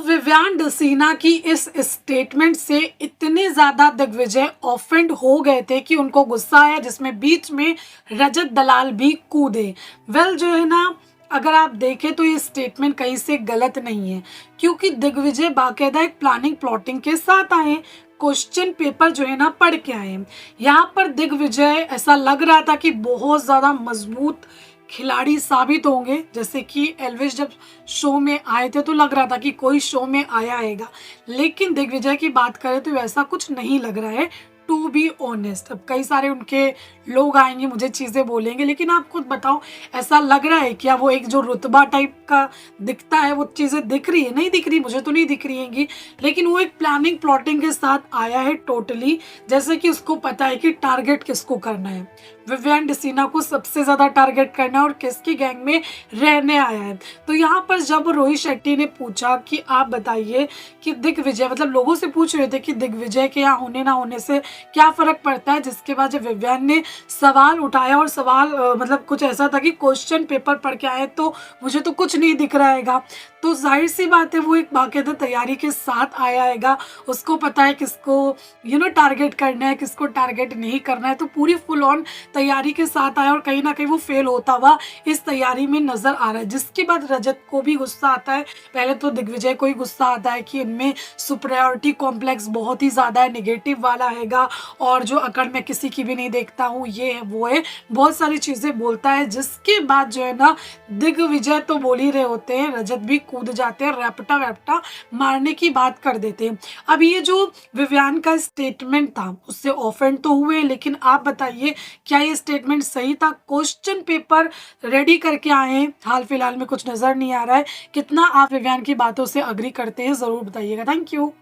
Vivian डसीना की इस statement से इतने ज़्यादा दिग्विजय ऑफेंड हो गए थे कि उनको गुस्सा आया, जिसमें बीच में रजत दलाल भी कूदे। जो है ना, अगर आप देखें तो ये स्टेटमेंट कहीं से गलत नहीं है, क्योंकि दिग्विजय बाकायदा एक प्लानिंग प्लॉटिंग के साथ आए, क्वेश्चन पेपर जो है ना पढ़ के आए। यहाँ पर दिग्विजय ऐसा लग रहा था कि बहुत ज़्यादा मजबूत खिलाड़ी साबित होंगे। जैसे कि एल्विश जब शो में आए थे तो लग रहा था कि कोई शो में आया आएगा, लेकिन दिग्विजय की बात करें तो वैसा कुछ नहीं लग रहा है, टू बी ऑनेस्ट। अब कई सारे उनके लोग आएंगे, मुझे चीज़ें बोलेंगे, लेकिन आप खुद बताओ, ऐसा लग रहा है क्या वो एक जो रुतबा टाइप का दिखता है वो चीज़ें दिख रही है? नहीं दिख रही, मुझे तो नहीं दिख रही हैंगी। लेकिन वो एक प्लानिंग प्लॉटिंग के साथ आया है टोटली, जैसे कि उसको पता है कि टारगेट किसको करना है। विवियन डसीना को सबसे ज़्यादा टारगेट करना है और किसकी गैंग में रहने आया है। तो यहाँ पर जब रोहित शेट्टी ने पूछा कि आप बताइए कि दिग्विजय, मतलब लोगों से पूछ रहे थे कि दिग्विजय के यहाँ होने ना होने से क्या फ़र्क पड़ता है, जिसके बाद जब विवियन ने सवाल उठाया और सवाल मतलब कुछ ऐसा था कि क्वेश्चन पेपर पढ़ के आए तो मुझे तो कुछ नहीं दिख रहा हैगा, तो जाहिर सी बात है वो एक बाकायदा तैयारी के साथ आया हैगा। उसको पता है किसको टारगेट करना है, किसको टारगेट नहीं करना है, तो पूरी फुल ऑन तैयारी के साथ आया और कहीं ना कहीं वो फेल होता हुआ इस तैयारी में नजर आ रहा है। जिसके बाद रजत को भी गुस्सा आता है, पहले तो दिग्विजय को ही गुस्सा आता है कि इनमें सुपरियॉरिटी कॉम्प्लेक्स बहुत ही ज़्यादा है, नेगेटिव वाला हैगा, और जो अकड़ मैं किसी की भी नहीं देखता हूँ, ये है वो है, बहुत सारी चीज़ें बोलता है। जिसके बाद जो है ना, दिग्विजय तो बोल ही रहे होते हैं, रजत भी कूद जाते हैं, रैपटा वैपटा मारने की बात कर देते हैं। अब ये जो विवियन का स्टेटमेंट था उससे ऑफेंड तो हुए, लेकिन आप बताइए क्या ये स्टेटमेंट सही था? क्वेश्चन पेपर रेडी करके आए हैं, हाल फिलहाल में कुछ नजर नहीं आ रहा है। कितना आप विवियन की बातों से अग्री करते हैं, जरूर बताइएगा। Thank you.